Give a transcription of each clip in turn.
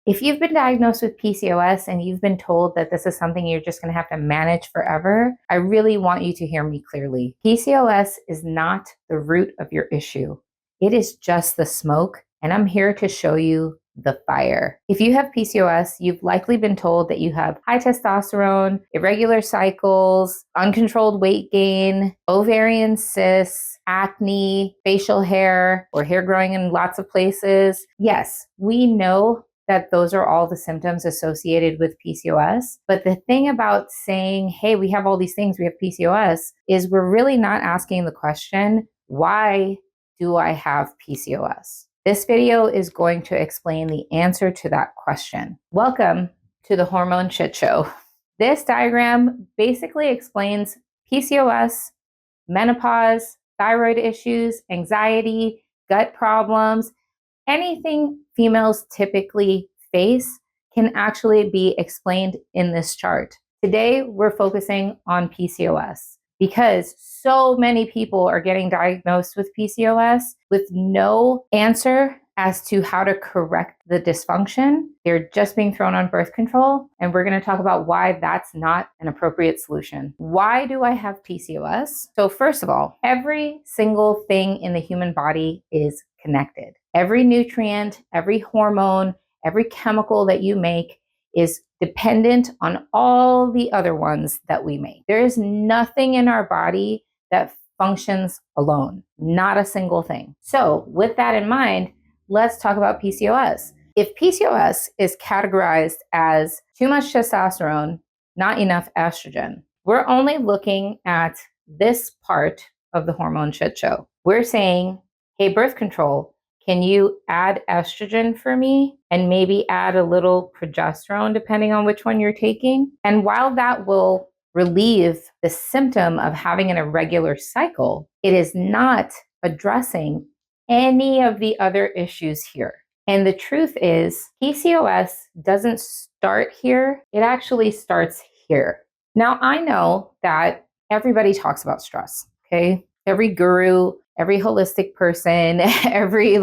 If you've been diagnosed with PCOS and you've been told that this is something you're just going to have to manage forever, I really want you to hear me clearly. PCOS is not the root of your issue. It is just the smoke, and I'm here to show you the fire. If you have PCOS, you've likely been told that you have high testosterone, irregular cycles, uncontrolled weight gain, ovarian cysts, acne, facial hair, or hair growing in lots of places. Yes, we know that those are all the symptoms associated with PCOS. But the thing about saying, hey, we have all these things, we have PCOS, is we're really not asking the question, why do I have PCOS? This video is going to explain the answer to that question. Welcome to the Hormone Shit Show. This diagram basically explains PCOS, menopause, thyroid issues, anxiety, gut problems, anything females typically face can actually be explained in this chart. Today, we're focusing on PCOS because so many people are getting diagnosed with PCOS with no answer as to how to correct the dysfunction. They're just being thrown on birth control, and we're going to talk about why that's not an appropriate solution. Why do I have PCOS? So first of all, every single thing in the human body is connected. Every nutrient, every hormone, every chemical that you make is dependent on all the other ones that we make. There is nothing in our body that functions alone, not a single thing. So with that in mind, let's talk about PCOS. If PCOS is categorized as too much testosterone, not enough estrogen, we're only looking at this part of the hormone shit show. We're saying, hey, birth control, can you add estrogen for me and maybe add a little progesterone depending on which one you're taking? And while that will relieve the symptom of having an irregular cycle, it is not addressing any of the other issues here. And the truth is, PCOS doesn't start here, it actually starts here. Now, I know that everybody talks about stress, okay? Every guru, every holistic person, every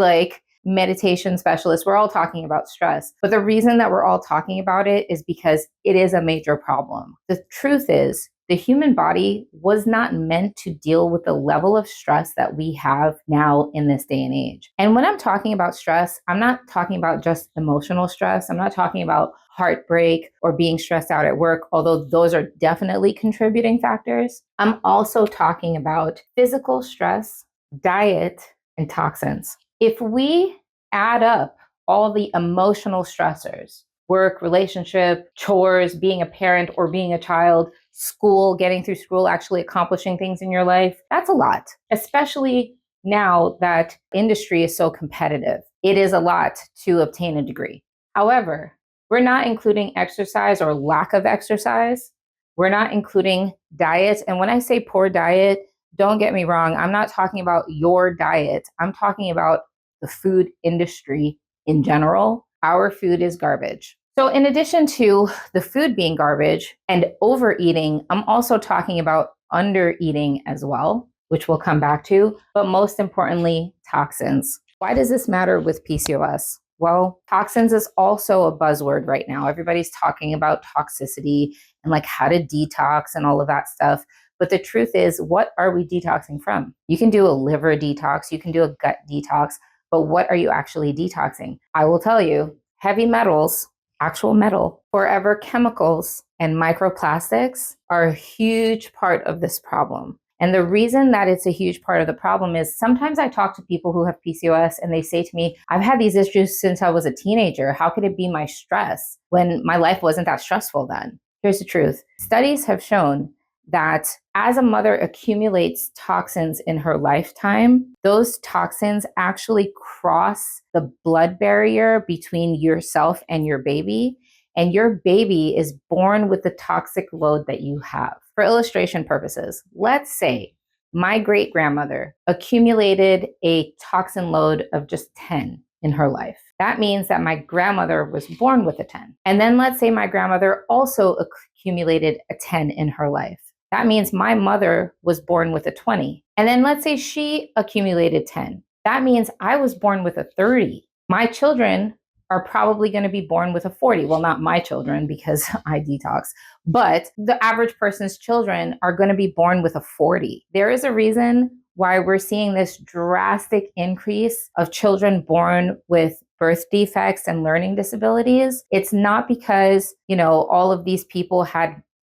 meditation specialist, we're all talking about stress. But the reason that we're all talking about it is because it is a major problem. The truth is, the human body was not meant to deal with the level of stress that we have now in this day and age. And when I'm talking about stress, I'm not talking about just emotional stress. I'm not talking about heartbreak or being stressed out at work, although those are definitely contributing factors. I'm also talking about physical stress, diet, and toxins. If we add up all the emotional stressors, work, relationship, chores, being a parent or being a child, school, getting through school, actually accomplishing things in your life, that's a lot, especially now that industry is so competitive. It is a lot to obtain a degree. However, we're not including exercise or lack of exercise. We're not including diet. And when I say poor diet, don't get me wrong, I'm not talking about your diet. I'm talking about the food industry in general. Our food is garbage. So in addition to the food being garbage and overeating, I'm also talking about undereating as well, which we'll come back to, but most importantly, toxins. Why does this matter with PCOS? Well, toxins is also a buzzword right now. Everybody's talking about toxicity and how to detox and all of that stuff. But the truth is, what are we detoxing from? You can do a liver detox, you can do a gut detox, but what are you actually detoxing? I will tell you, heavy metals, actual metal, forever chemicals, and microplastics are a huge part of this problem. And the reason that it's a huge part of the problem is sometimes I talk to people who have PCOS and they say to me, I've had these issues since I was a teenager. How could it be my stress when my life wasn't that stressful then? Here's the truth. Studies have shown that as a mother accumulates toxins in her lifetime, those toxins actually cross the blood barrier between yourself and your baby, and your baby is born with the toxic load that you have. For illustration purposes, let's say my great-grandmother accumulated a toxin load of just 10 in her life. That means that my grandmother was born with a 10. And then let's say my grandmother also accumulated a 10 in her life. That means my mother was born with a 20. And then let's say she accumulated 10. That means I was born with a 30. My children are probably going to be born with a 40. Well, not my children because I detox, but the average person's children are going to be born with a 40. There is a reason why we're seeing this drastic increase of children born with birth defects and learning disabilities. It's not because, all of these people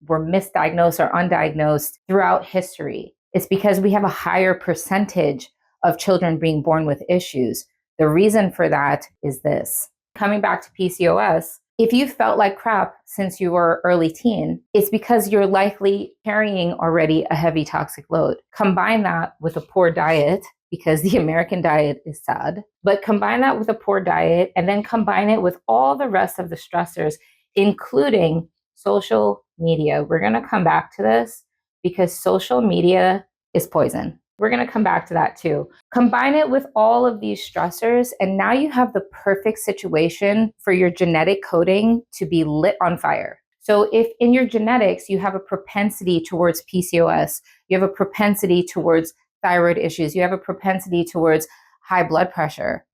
were misdiagnosed or undiagnosed throughout history. It's because we have a higher percentage of children being born with issues. The reason for that is this. Coming back to PCOS, if you felt like crap since you were early teen, it's because you're likely carrying already a heavy toxic load. Combine that with a poor diet, because the American diet is sad, but combine that with a poor diet and then combine it with all the rest of the stressors, including social media. We're going to come back to this because social media is poison. We're going to come back to that too. Combine it with all of these stressors, and now you have the perfect situation for your genetic coding to be lit on fire. So if in your genetics, you have a propensity towards PCOS, you have a propensity towards thyroid issues, you have a propensity towards high blood pressure,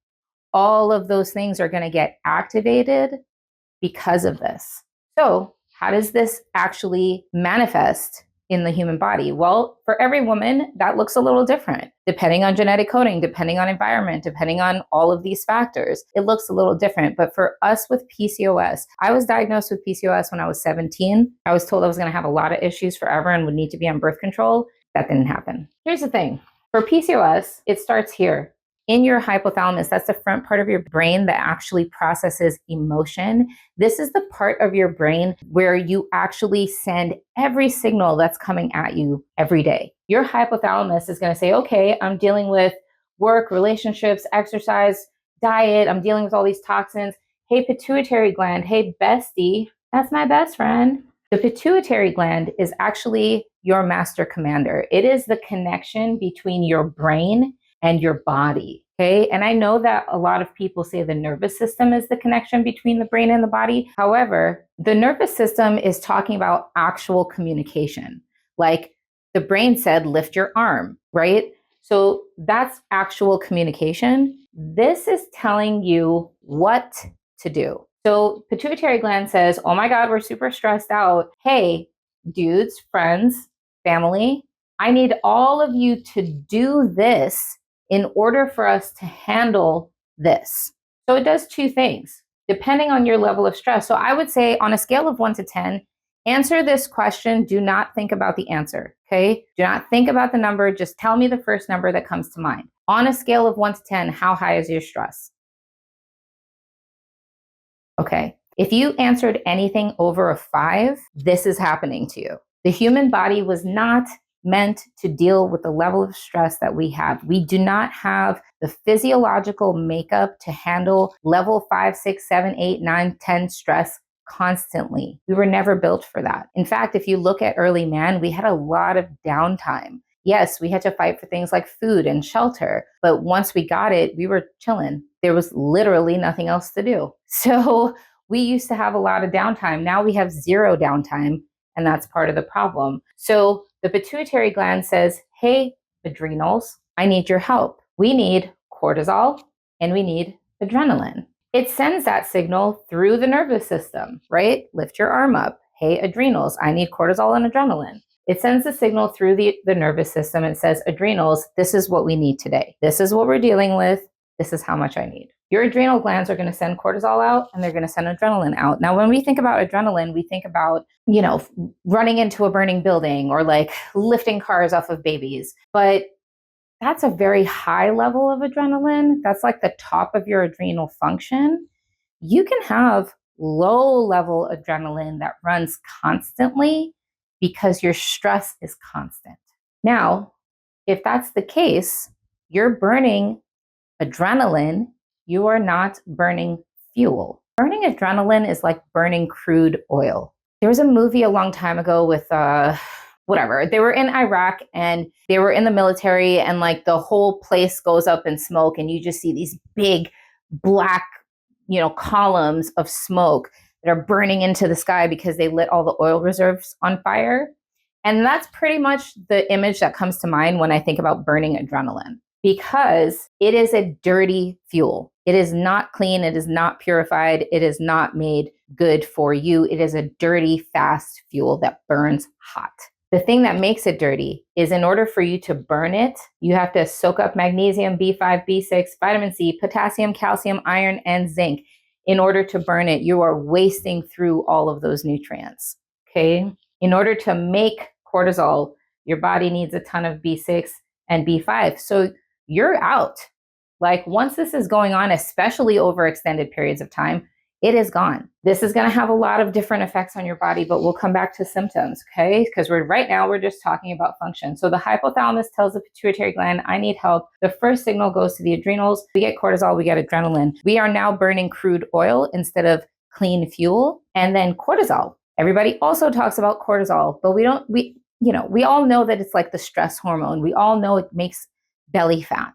all of those things are going to get activated because of this. So how does this actually manifest in the human body? Well, for every woman, that looks a little different. Depending on genetic coding, depending on environment, depending on all of these factors, it looks a little different. But for us with PCOS, I was diagnosed with PCOS when I was 17. I was told I was going to have a lot of issues forever and would need to be on birth control. That didn't happen. Here's the thing. For PCOS, it starts here. In your hypothalamus, that's the front part of your brain that actually processes emotion. This is the part of your brain where you actually send every signal that's coming at you every day. Your hypothalamus is going to say, okay, I'm dealing with work, relationships, exercise, diet. I'm dealing with all these toxins. Hey, pituitary gland. Hey, bestie. That's my best friend. The pituitary gland is actually your master commander. It is the connection between your brain and your body. Okay. And I know that a lot of people say the nervous system is the connection between the brain and the body. However, the nervous system is talking about actual communication. Like the brain said, lift your arm, right? So that's actual communication. This is telling you what to do. So pituitary gland says, oh my God, we're super stressed out. Hey, dudes, friends, family, I need all of you to do this in order for us to handle this. So it does two things, depending on your level of stress. So I would say on a scale of 1 to 10, answer this question. Do not think about the answer, okay? Do not think about the number. Just tell me the first number that comes to mind. On a scale of 1 to 10, how high is your stress? Okay. If you answered anything over a 5, this is happening to you. The human body was not meant to deal with the level of stress that we have. We do not have the physiological makeup to handle level 5, 6, 7, 8, 9, 10 stress constantly. We were never built for that. In fact, if you look at early man, we had a lot of downtime. Yes, we had to fight for things like food and shelter, but once we got it, we were chilling. There was literally nothing else to do. So we used to have a lot of downtime. Now we have zero downtime, and that's part of the problem. So the pituitary gland says, hey, adrenals, I need your help. We need cortisol and we need adrenaline. It sends that signal through the nervous system, right? Lift your arm up. Hey, adrenals, I need cortisol and adrenaline. It sends the signal through the nervous system and says, adrenals, this is what we need today. This is what we're dealing with. This is how much I need. Your adrenal glands are going to send cortisol out and they're going to send adrenaline out. Now, when we think about adrenaline, we think about, running into a burning building or like lifting cars off of babies. But that's a very high level of adrenaline. That's like the top of your adrenal function. You can have low level adrenaline that runs constantly because your stress is constant. Now, if that's the case, you're burning adrenaline, you are not burning fuel. Burning adrenaline is like burning crude oil. There was a movie a long time ago with whatever. They were in Iraq and they were in the military and like the whole place goes up in smoke and you just see these big black, columns of smoke that are burning into the sky because they lit all the oil reserves on fire. And that's pretty much the image that comes to mind when I think about burning adrenaline. because it is a dirty fuel. It is not clean. It is not purified. It is not made good for you. It is a dirty, fast fuel that burns hot. The thing that makes it dirty is in order for you to burn it, you have to soak up magnesium, B5, B6, vitamin C, potassium, calcium, iron, and zinc. In order to burn it, you are wasting through all of those nutrients, okay? In order to make cortisol, your body needs a ton of B6 and B5. So you're out. Like once this is going on, especially over extended periods of time, it is gone. This is going to have a lot of different effects on your body, but we'll come back to symptoms, okay? Because right now we're just talking about function. So the hypothalamus tells the pituitary gland, I need help. The first signal goes to the adrenals. We get cortisol, we get adrenaline. We are now burning crude oil instead of clean fuel. And then cortisol. Everybody also talks about cortisol, but we all know that it's like the stress hormone. We all know it makes belly fat.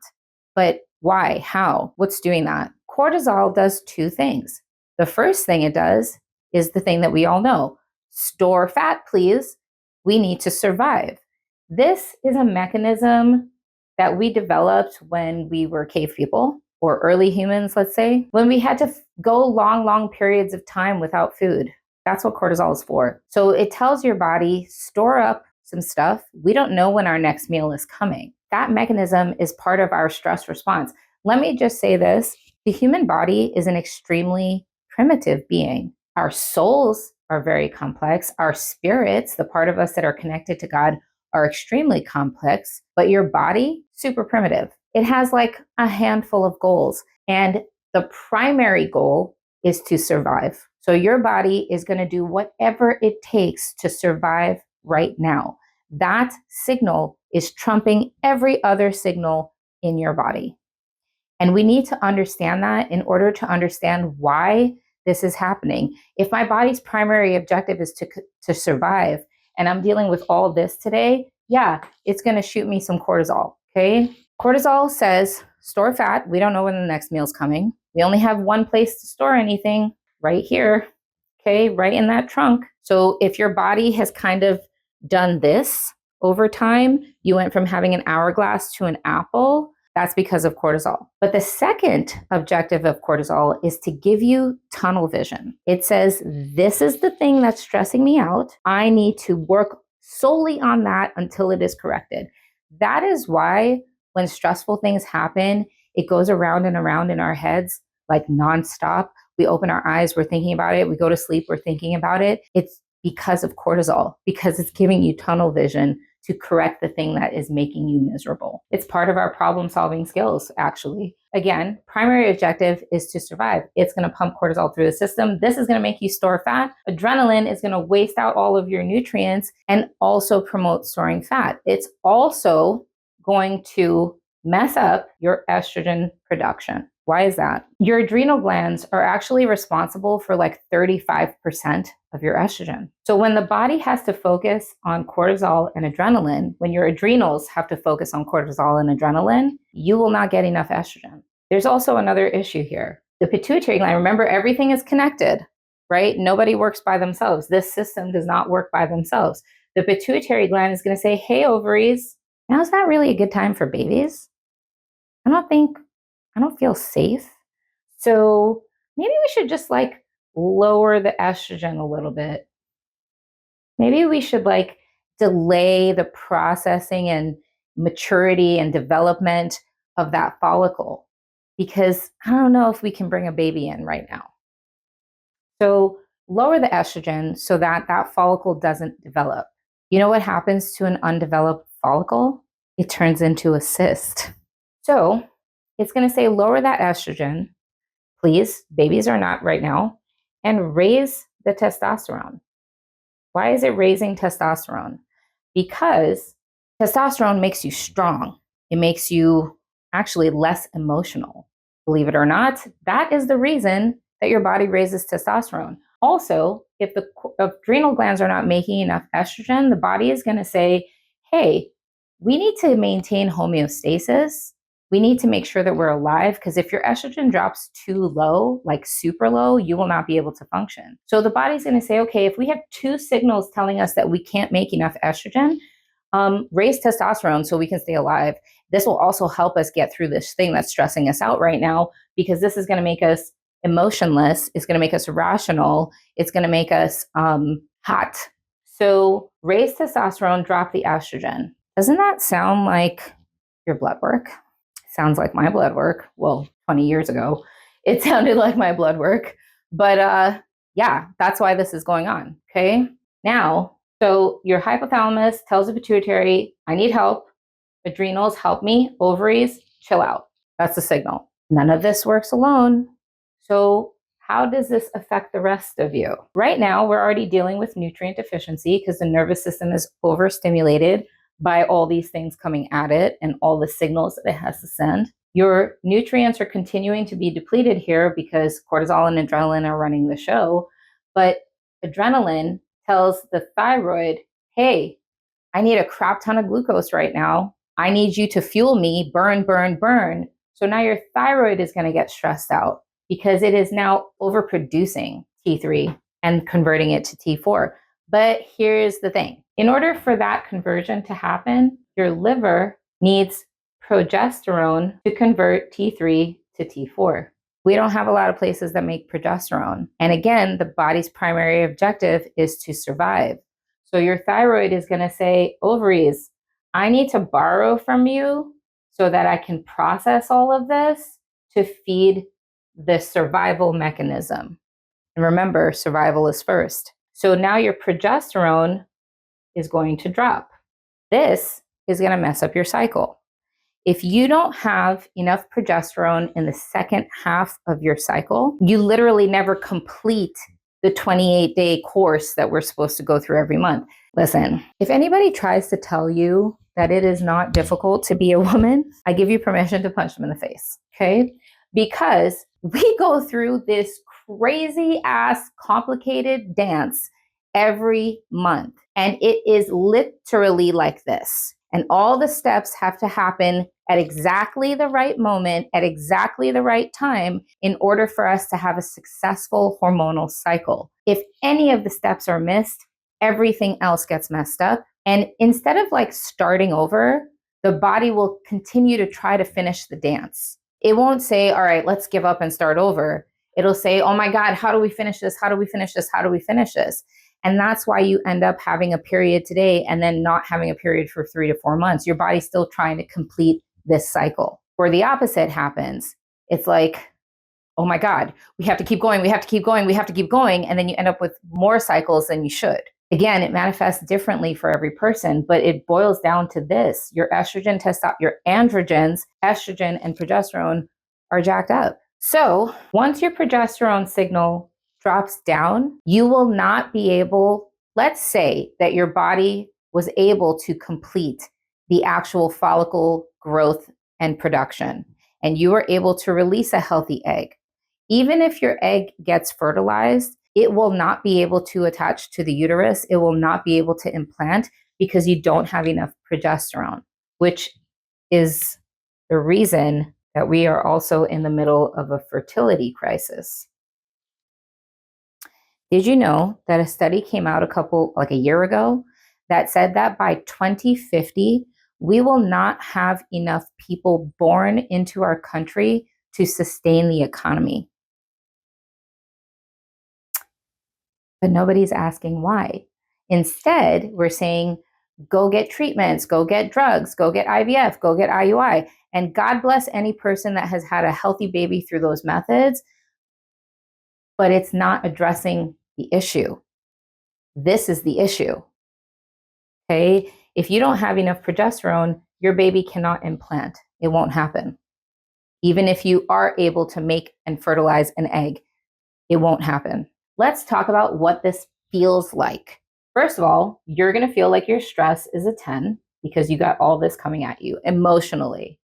But why? How? What's doing that? Cortisol does two things. The first thing it does is the thing that we all know. Store fat, please. We need to survive. This is a mechanism that we developed when we were cave people or early humans, let's say, when we had to go long periods of time without food. That's what cortisol is for. So it tells your body, store up some stuff. We don't know when our next meal is coming. That mechanism is part of our stress response. Let me just say this. The human body is an extremely primitive being. Our souls are very complex. Our spirits, the part of us that are connected to God, are extremely complex, but your body, super primitive. It has like a handful of goals, and the primary goal is to survive. So your body is going to do whatever it takes to survive right now. That signal is trumping every other signal in your body. And we need to understand that in order to understand why this is happening. If my body's primary objective is to survive, and I'm dealing with all this today, yeah, it's going to shoot me some cortisol, okay? Cortisol says, store fat. We don't know when the next meal's coming. We only have one place to store anything, right here, okay, right in that trunk. So if your body has kind of done this over time, you went from having an hourglass to an apple, that's because of cortisol. But the second objective of cortisol is to give you tunnel vision. It says, this is the thing that's stressing me out. I need to work solely on that until it is corrected. That is why when stressful things happen, it goes around and around in our heads like nonstop. We open our eyes, we're thinking about it. We go to sleep, we're thinking about it. It's because of cortisol, because it's giving you tunnel vision to correct the thing that is making you miserable. It's part of our problem-solving skills, actually. Again, primary objective is to survive. It's going to pump cortisol through the system. This is going to make you store fat. Adrenaline is going to waste out all of your nutrients and also promote storing fat. It's also going to mess up your estrogen production. Why is that? Your adrenal glands are actually responsible for like 35% of your estrogen. So when the body has to focus on cortisol and adrenaline, when your adrenals have to focus on cortisol and adrenaline, you will not get enough estrogen. There's also another issue here. The pituitary gland, remember, everything is connected, right? Nobody works by themselves. This system does not work by themselves. The pituitary gland is going to say, hey, ovaries, now is not really a good time for babies. I don't feel safe. So maybe we should just like lower the estrogen a little bit. Maybe we should like delay the processing and maturity and development of that follicle, because I don't know if we can bring a baby in right now. So lower the estrogen so that that follicle doesn't develop. You know what happens to an undeveloped follicle? It turns into a cyst. So it's going to say lower that estrogen, please, babies are not right now, and raise the testosterone. Why is it raising testosterone? Because testosterone makes you strong. It makes you actually less emotional. Believe it or not, that is the reason that your body raises testosterone. Also, if the adrenal glands are not making enough estrogen, the body is going to say, hey, we need to maintain homeostasis. We need to make sure that we're alive, because if your estrogen drops too low, like super low, you will not be able to function. So the body's going to say, okay, if we have two signals telling us that we can't make enough estrogen, raise testosterone so we can stay alive. This will also help us get through this thing that's stressing us out right now, because this is going to make us emotionless. It's going to make us rational. It's going to make us hot. So raise testosterone, drop the estrogen. Doesn't that sound like your blood work? Sounds like my blood work. Well, 20 years ago, it sounded like my blood work. But yeah, that's why this is going on. Okay. Now, so your hypothalamus tells the pituitary, I need help. Adrenals, help me. Ovaries, chill out. That's the signal. None of this works alone. So how does this affect the rest of you? Right now, we're already dealing with nutrient deficiency because the nervous system is overstimulated by all these things coming at it and all the signals that it has to send. Your nutrients are continuing to be depleted here because cortisol and adrenaline are running the show. But adrenaline tells the thyroid, hey, I need a crap ton of glucose right now. I need you to fuel me, burn, burn, burn. So now your thyroid is going to get stressed out because it is now overproducing T3 and converting it to T4. But here's the thing. In order for that conversion to happen, your liver needs progesterone to convert T3 to T4. We don't have a lot of places that make progesterone. And again, the body's primary objective is to survive. So your thyroid is going to say, ovaries, I need to borrow from you so that I can process all of this to feed the survival mechanism. And remember, survival is first. So now your progesterone is going to drop. This is going to mess up your cycle. If you don't have enough progesterone in the second half of your cycle, you literally never complete the 28-day course that we're supposed to go through every month. Listen, if anybody tries to tell you that it is not difficult to be a woman, I give you permission to punch them in the face, okay? Because we go through this crazy ass complicated dance every month. And it is literally like this. And all the steps have to happen at exactly the right moment, at exactly the right time, in order for us to have a successful hormonal cycle. If any of the steps are missed, everything else gets messed up. And instead of like starting over, the body will continue to try to finish the dance. It won't say, all right, let's give up and start over. It'll say, oh my God, how do we finish this? How do we finish this? How do we finish this? And that's why you end up having a period today and then not having a period for 3 to 4 months. Your body's still trying to complete this cycle. Or the opposite happens. It's like, oh my God, we have to keep going. We have to keep going. We have to keep going. And then you end up with more cycles than you should. Again, it manifests differently for every person, but it boils down to this. Your estrogen, your androgens, estrogen and progesterone are jacked up. So once your progesterone signal drops down, you will not be able, let's say that your body was able to complete the actual follicle growth and production, and you are able to release a healthy egg. Even if your egg gets fertilized, it will not be able to attach to the uterus. It will not be able to implant because you don't have enough progesterone, which is the reason that we are also in the middle of a fertility crisis. Did you know that a study came out a year ago that said that by 2050, we will not have enough people born into our country to sustain the economy? But nobody's asking why. Instead, we're saying, go get treatments, go get drugs, go get IVF, go get IUI. And God bless any person that has had a healthy baby through those methods, but it's not addressing the issue. This is the issue. Okay? If you don't have enough progesterone, your baby cannot implant. It won't happen. Even if you are able to make and fertilize an egg, it won't happen. Let's talk about what this feels like. First of all, you're going to feel like your stress is a 10 because you got all this coming at you emotionally.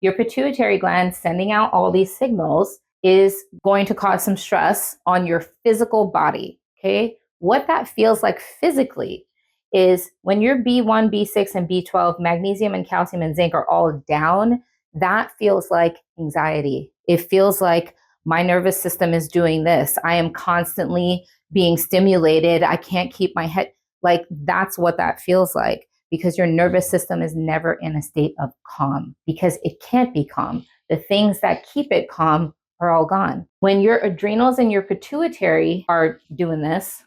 Your pituitary gland sending out all these signals is going to cause some stress on your physical body, okay? What that feels like physically is when your B1, B6, and B12, magnesium and calcium and zinc are all down, that feels like anxiety. It feels like my nervous system is doing this. I am constantly being stimulated. I can't keep my head, like that's what that feels like. because your nervous system is never in a state of calm, because it can't be calm. The things that keep it calm are all gone. When your adrenals and your pituitary are doing this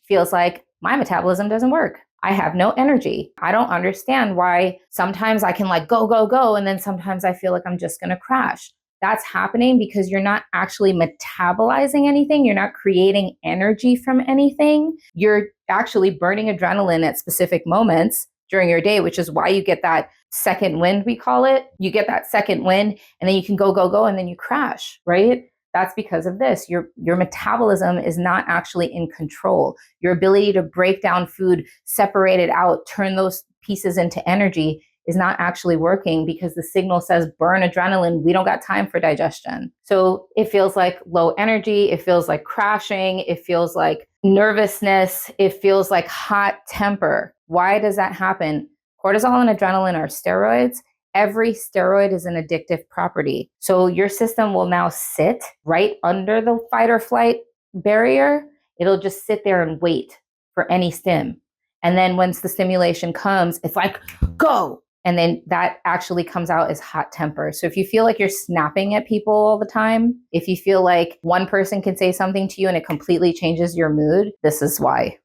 feels like my metabolism doesn't work. I have no energy. I don't understand why sometimes I can like go, and then sometimes I feel like I'm just going to crash. That's happening because you're not actually metabolizing anything. You're not creating energy from anything. You're actually burning adrenaline at specific moments during your day, which is why you get that second wind, we call it. You get that second wind and then you can go, and then you crash, right? That's because of this. Your metabolism is not actually in control. Your ability to break down food, separate it out, turn those pieces into energy is not actually working because the signal says burn adrenaline. We don't got time for digestion. So it feels like low energy. It feels like crashing. It feels like nervousness. It feels like hot temper. Why does that happen? Cortisol and adrenaline are steroids. Every steroid is an addictive property. So your system will now sit right under the fight or flight barrier. It'll just sit there and wait for any stim. And then once the stimulation comes, it's like, go. And then that actually comes out as hot temper. So if you feel like you're snapping at people all the time, if you feel like one person can say something to you and it completely changes your mood, this is why.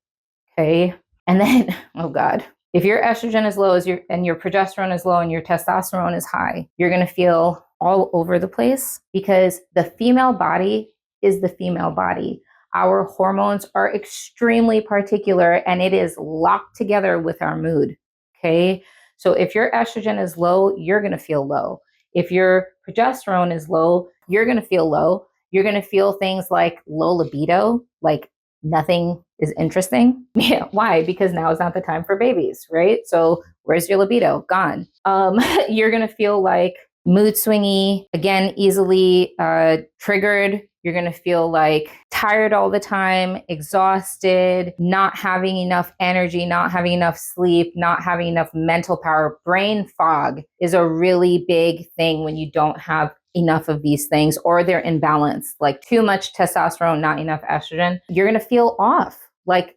Okay. And then, oh God, if your estrogen is low and your progesterone is low and your testosterone is high, you're going to feel all over the place because the female body is the female body. Our hormones are extremely particular and it is locked together with our mood. Okay. So if your estrogen is low, you're going to feel low. If your progesterone is low, you're going to feel low. You're going to feel things like low libido, like nothing is interesting. Yeah. Why? Because now is not the time for babies, right? So where's your libido? Gone. You're going to feel like mood swingy, again, easily triggered. You're going to feel like tired all the time, exhausted, not having enough energy, not having enough sleep, not having enough mental power. Brain fog is a really big thing when you don't have enough of these things or they're imbalanced, like too much testosterone, not enough estrogen. You're going to feel off. Like,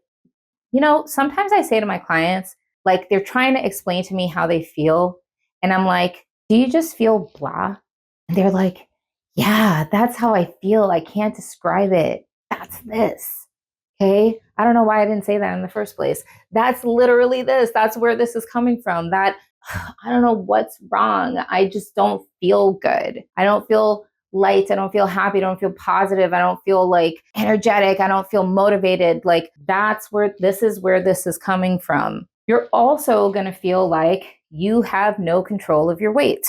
sometimes I say to my clients, like they're trying to explain to me how they feel. And I'm like, do you just feel blah? And they're like, yeah, that's how I feel. I can't describe it. That's this. Okay. I don't know why I didn't say that in the first place. That's literally this. That's where this is coming from. That I don't know what's wrong. I just don't feel good. I don't feel light. I don't feel happy. I don't feel positive. I don't feel like energetic. I don't feel motivated. Like that's where this is coming from. You're also going to feel like you have no control of your weight.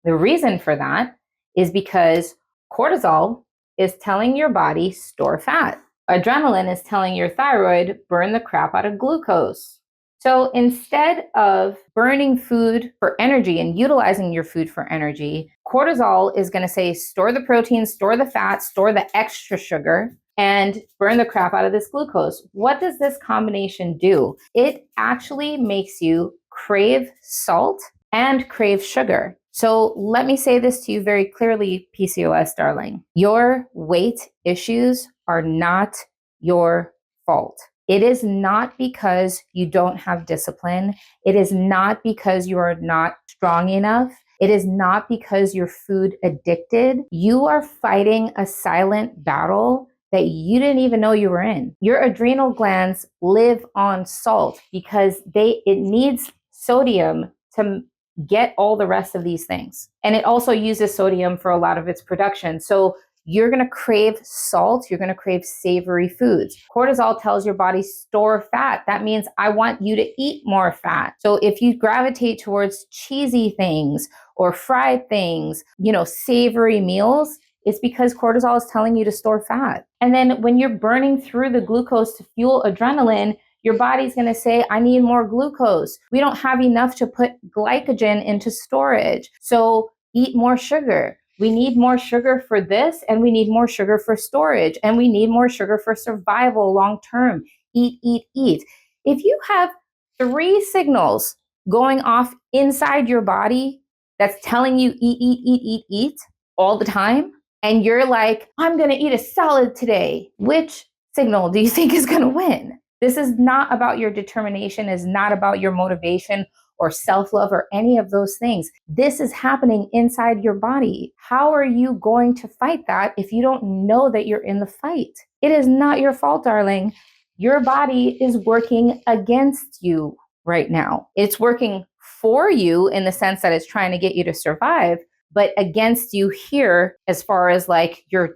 The reason for that is because cortisol is telling your body store fat. Adrenaline is telling your thyroid burn the crap out of glucose. So instead of burning food for energy and utilizing your food for energy, cortisol is going to say store the protein, store the fat, store the extra sugar, and burn the crap out of this glucose. What does this combination do? It actually makes you crave salt and crave sugar. So let me say this to you very clearly, PCOS darling. Your weight issues are not your fault. It is not because you don't have discipline. It is not because you are not strong enough. It is not because you're food addicted. You are fighting a silent battle that you didn't even know you were in. Your adrenal glands live on salt because it needs sodium to get all the rest of these things. And it also uses sodium for a lot of its production. So you're going to crave salt. You're going to crave savory foods. Cortisol tells your body store fat. That means I want you to eat more fat. So if you gravitate towards cheesy things or fried things, savory meals, it's because cortisol is telling you to store fat. And then when you're burning through the glucose to fuel adrenaline, your body's going to say, I need more glucose. We don't have enough to put glycogen into storage. So eat more sugar. We need more sugar for this, and we need more sugar for storage, and we need more sugar for survival long term. Eat, eat, eat. If you have 3 signals going off inside your body that's telling you eat, eat, eat, eat, eat all the time, and you're like, I'm going to eat a salad today, which signal do you think is going to win? This is not about your determination, is not about your motivation or self-love or any of those things. This is happening inside your body. How are you going to fight that if you don't know that you're in the fight? It is not your fault, darling. Your body is working against you right now. It's working for you in the sense that it's trying to get you to survive, but against you here as far as like your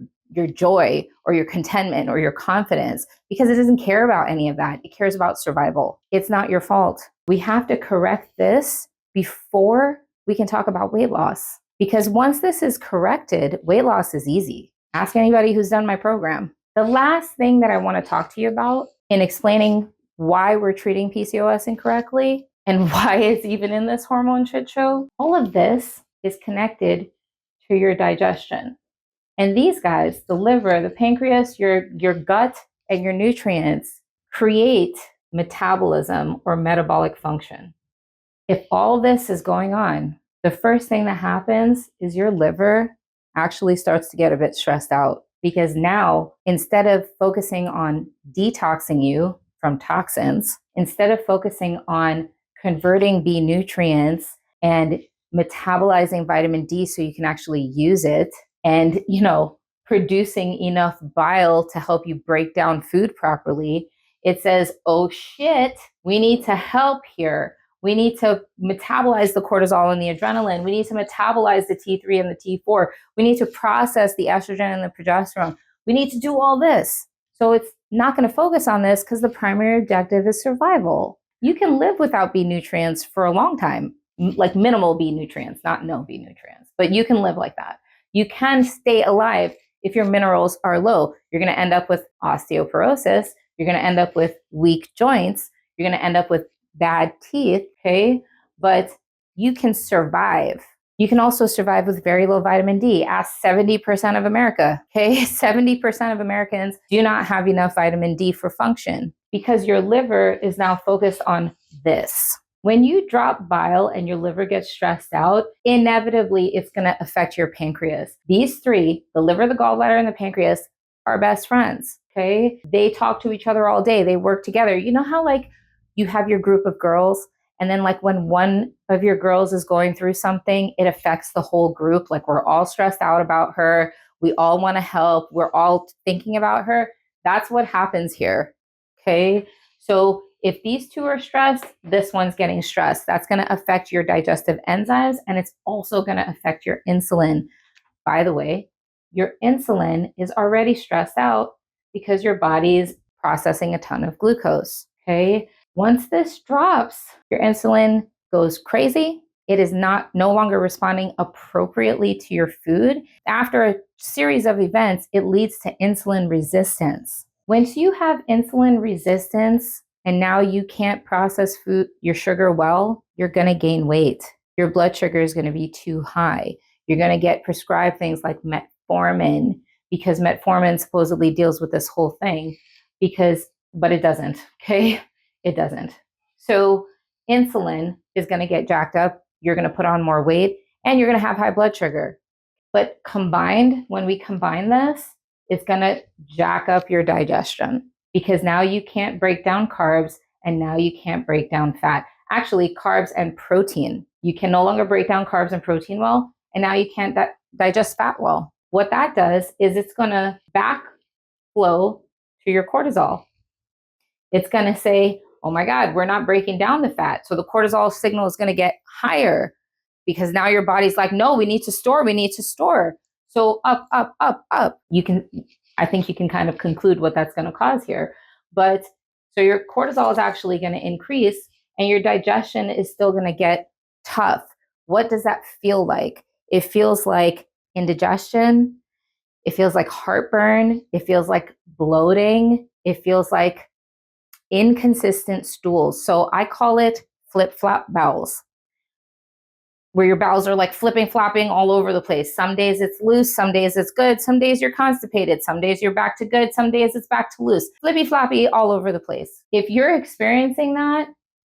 joy or your contentment or your confidence, because it doesn't care about any of that. It cares about survival. It's not your fault. We have to correct this before we can talk about weight loss, because once this is corrected, weight loss is easy. Ask anybody who's done my program. The last thing that I want to talk to you about in explaining why we're treating PCOS incorrectly and why it's even in this hormone shit show, all of this is connected to your digestion. And these guys, the liver, the pancreas, your gut, and your nutrients create metabolism or metabolic function. If all this is going on, the first thing that happens is your liver actually starts to get a bit stressed out, because now instead of focusing on detoxing you from toxins, instead of focusing on converting B nutrients and metabolizing vitamin D so you can actually use it, and, producing enough bile to help you break down food properly, it says, oh shit, we need to help here. We need to metabolize the cortisol and the adrenaline. We need to metabolize the T3 and the T4. We need to process the estrogen and the progesterone. We need to do all this. So it's not going to focus on this because the primary objective is survival. You can live without B nutrients for a long time, like minimal B nutrients, not no B nutrients, but you can live like that. You can stay alive if your minerals are low. You're going to end up with osteoporosis. You're going to end up with weak joints. You're going to end up with bad teeth, okay? But you can survive. You can also survive with very low vitamin D. Ask 70% of America, okay? 70% of Americans do not have enough vitamin D for function because your liver is now focused on this. When you drop bile and your liver gets stressed out, inevitably it's going to affect your pancreas. These three, the liver, the gallbladder, and the pancreas, are best friends, okay? They talk to each other all day. They work together. You know how like you have your group of girls, and then like when one of your girls is going through something, it affects the whole group. Like we're all stressed out about her. We all want to help. We're all thinking about her. That's what happens here, okay? So if these two are stressed, this one's getting stressed. That's going to affect your digestive enzymes, and it's also going to affect your insulin. By the way, your insulin is already stressed out because your body's processing a ton of glucose, okay? Once this drops, your insulin goes crazy. It is no longer responding appropriately to your food. After a series of events, it leads to insulin resistance. Once you have insulin resistance, and now you can't process food, your sugar well, you're going to gain weight. Your blood sugar is going to be too high. You're going to get prescribed things like metformin, because metformin supposedly deals with this whole thing, but it doesn't, okay? It doesn't. So insulin is going to get jacked up. You're going to put on more weight, and you're going to have high blood sugar. But when we combine this, it's going to jack up your digestion, because now you can't break down carbs, and now you can't break down fat. Actually, carbs and protein. You can no longer break down carbs and protein well, and now you can't digest fat well. What that does is it's going to backflow to your cortisol. It's going to say, oh my God, we're not breaking down the fat. So the cortisol signal is going to get higher, because now your body's like, no, we need to store. So up. I think you can kind of conclude what that's going to cause here. But so your cortisol is actually going to increase, and your digestion is still going to get tough. What does that feel like? It feels like indigestion. It feels like heartburn. It feels like bloating. It feels like inconsistent stools. So I call it flip-flop bowels, where your bowels are like flipping, flopping all over the place. Some days it's loose, some days it's good, some days you're constipated, some days you're back to good, some days it's back to loose. Flippy floppy all over the place. If you're experiencing that,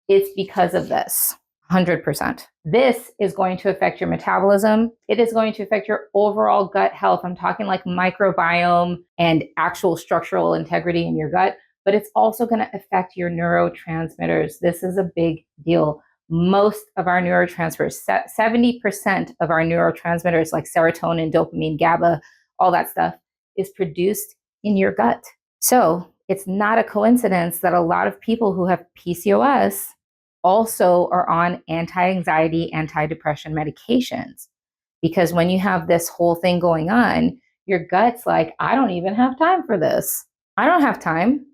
it's because of this, 100%. This is going to affect your metabolism. It is going to affect your overall gut health. I'm talking like microbiome and actual structural integrity in your gut. but it's also going to affect your neurotransmitters. This is a big deal. Most of our neurotransmitters, 70% of our neurotransmitters like serotonin, dopamine, GABA, all that stuff is produced in your gut. So it's not a coincidence that a lot of people who have PCOS also are on anti-anxiety, anti-depression medications. Because when you have this whole thing going on, your gut's like, I don't even have time for this. I don't have time.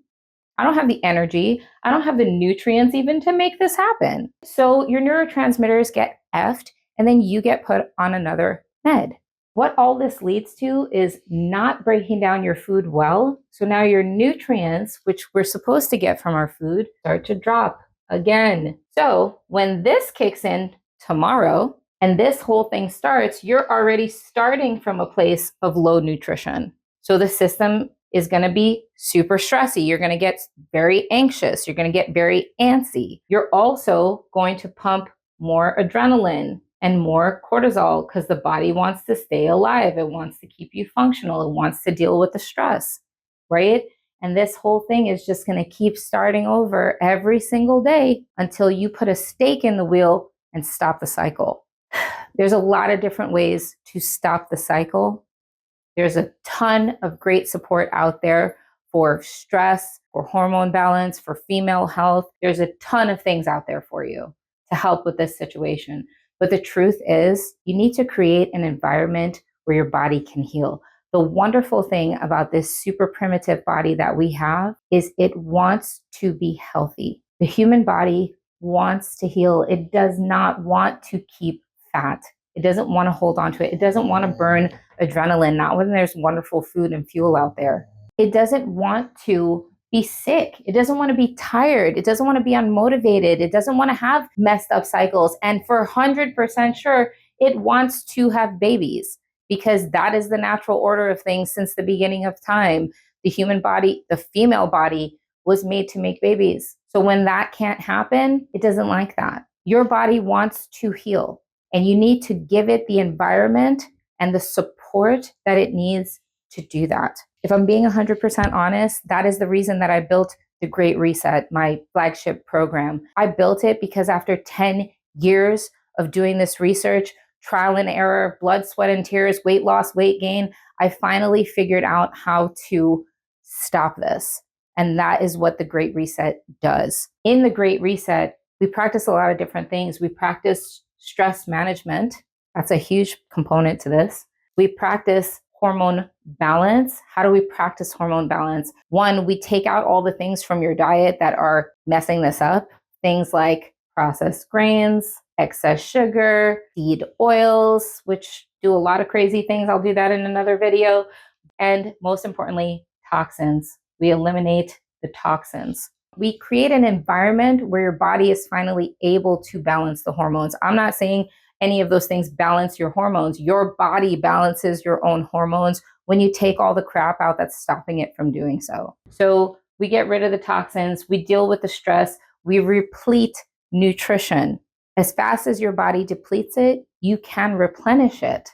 I don't have the energy. I don't have the nutrients even to make this happen. So your neurotransmitters get effed, and then you get put on another med. What all this leads to is not breaking down your food well. So now your nutrients, which we're supposed to get from our food, start to drop again. So when this kicks in tomorrow and this whole thing starts, you're already starting from a place of low nutrition. So the system is going to be super stressy. You're going to get very anxious. You're going to get very antsy. You're also going to pump more adrenaline and more cortisol because the body wants to stay alive. It wants to keep you functional. It wants to deal with the stress, right? And this whole thing is just going to keep starting over every single day until you put a stake in the wheel and stop the cycle. There's a lot of different ways to stop the cycle. There's a ton of great support out there for stress, for hormone balance, for female health. There's a ton of things out there for you to help with this situation. But the truth is, you need to create an environment where your body can heal. The wonderful thing about this super primitive body that we have is it wants to be healthy. The human body wants to heal. It does not want to keep fat. It doesn't want to hold on to it. It doesn't want to burn adrenaline, not when there's wonderful food and fuel out there. It doesn't want to be sick. It doesn't want to be tired. It doesn't want to be unmotivated. It doesn't want to have messed up cycles. And for 100% sure, it wants to have babies because that is the natural order of things since the beginning of time. The human body, the female body, was made to make babies. So when that can't happen, it doesn't like that. Your body wants to heal, and you need to give it the environment and the support that it needs to do that. If I'm being 100% honest, that is the reason that I built the Great Reset, my flagship program. I built it because after 10 years of doing this research, trial and error, blood, sweat, and tears, weight loss, weight gain, I finally figured out how to stop this. And that is what the Great Reset does. In the Great Reset, we practice a lot of different things. We practice stress management. That's a huge component to this. We practice hormone balance. How do we practice hormone balance? One, we take out all the things from your diet that are messing this up. Things like processed grains, excess sugar, seed oils, which do a lot of crazy things. I'll do that in another video. And most importantly, toxins. We eliminate the toxins. We create an environment where your body is finally able to balance the hormones. I'm not saying any of those things balance your hormones. Your body balances your own hormones when you take all the crap out that's stopping it from doing so. So we get rid of the toxins, we deal with the stress, we replete nutrition. As fast as your body depletes it, you can replenish it,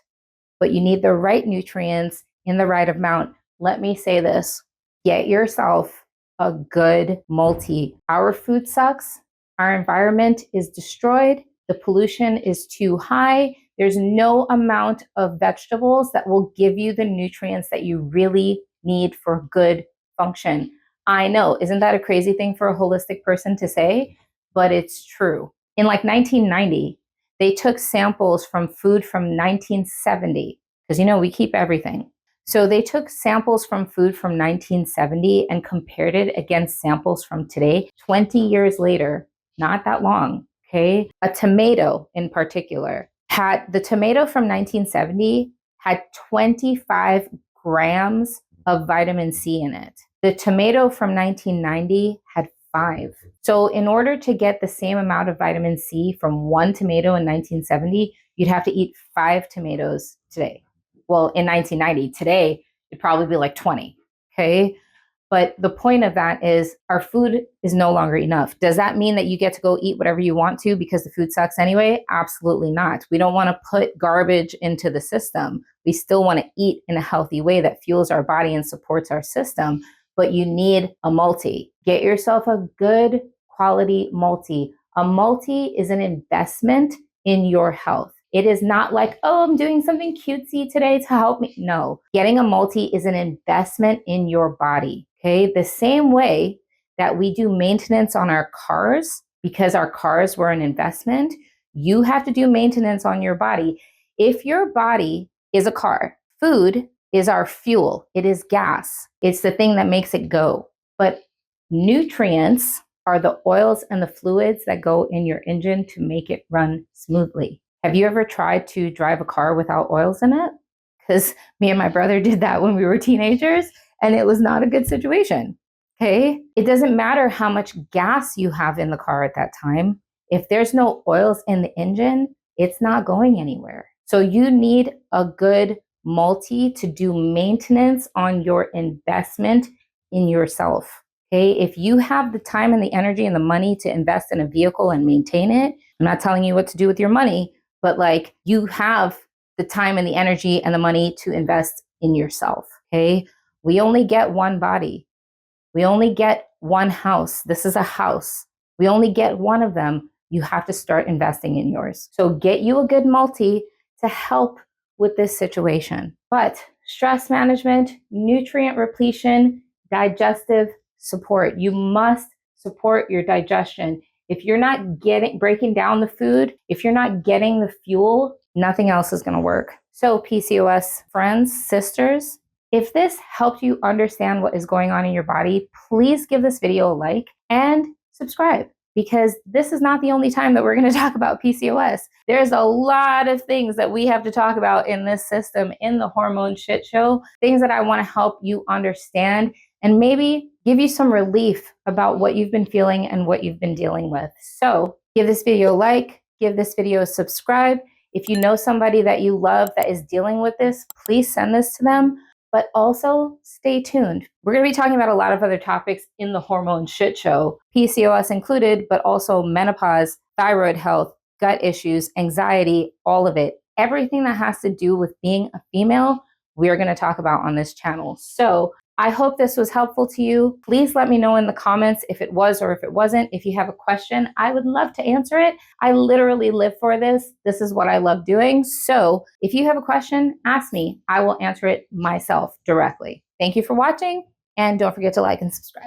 but you need the right nutrients in the right amount. Let me say this, get yourself a good multi. Our food sucks, our environment is destroyed, the pollution is too high. There's no amount of vegetables that will give you the nutrients that you really need for good function. I know, isn't that a crazy thing for a holistic person to say? But it's true. In like 1990, they took samples from food from 1970, because we keep everything. So they took samples from food from 1970 and compared it against samples from today, 20 years later, not that long. Okay, a tomato in particular the tomato from 1970 had 25 grams of vitamin C in it. The tomato from 1990 had 5. So in order to get the same amount of vitamin C from one tomato in 1970, you'd have to eat 5 tomatoes today. Well, in 1990, today, it'd probably be like 20. Okay. But the point of that is our food is no longer enough. Does that mean that you get to go eat whatever you want to because the food sucks anyway? Absolutely not. We don't want to put garbage into the system. We still want to eat in a healthy way that fuels our body and supports our system. but you need a multi. Get yourself a good quality multi. A multi is an investment in your health. It is not like, oh, I'm doing something cutesy today to help me. No, getting a multi is an investment in your body. Okay. The same way that we do maintenance on our cars because our cars were an investment, you have to do maintenance on your body. If your body is a car, food is our fuel. It is gas. It's the thing that makes it go. But nutrients are the oils and the fluids that go in your engine to make it run smoothly. Have you ever tried to drive a car without oils in it? Because me and my brother did that when we were teenagers, and it was not a good situation. Okay. It doesn't matter how much gas you have in the car at that time. If there's no oils in the engine, it's not going anywhere. So you need a good multi to do maintenance on your investment in yourself. Okay. If you have the time and the energy and the money to invest in a vehicle and maintain it, I'm not telling you what to do with your money, but like you have the time and the energy and the money to invest in yourself. Okay. We only get one body. We only get one house. This is a house. We only get one of them. You have to start investing in yours. So get you a good multi to help with this situation. But stress management, nutrient repletion, digestive support. You must support your digestion. If you're not breaking down the food, if you're not getting the fuel, nothing else is going to work. So PCOS friends, sisters, if this helped you understand what is going on in your body, please give this video a like and subscribe, because this is not the only time that we're going to talk about PCOS. There's a lot of things that we have to talk about in this system, in the hormone shit show, things that I want to help you understand and maybe give you some relief about what you've been feeling and what you've been dealing with. So give this video a like, give this video a subscribe. If you know somebody that you love that is dealing with this, please send this to them. But also stay tuned. We're going to be talking about a lot of other topics in the hormone shit show, PCOS included, but also menopause, thyroid health, gut issues, anxiety, all of it. Everything that has to do with being a female, we're going to talk about on this channel. So I hope this was helpful to you. Please let me know in the comments if it was or if it wasn't. If you have a question, I would love to answer it. I literally live for this. This is what I love doing. So if you have a question, ask me. I will answer it myself directly. Thank you for watching, and don't forget to like and subscribe.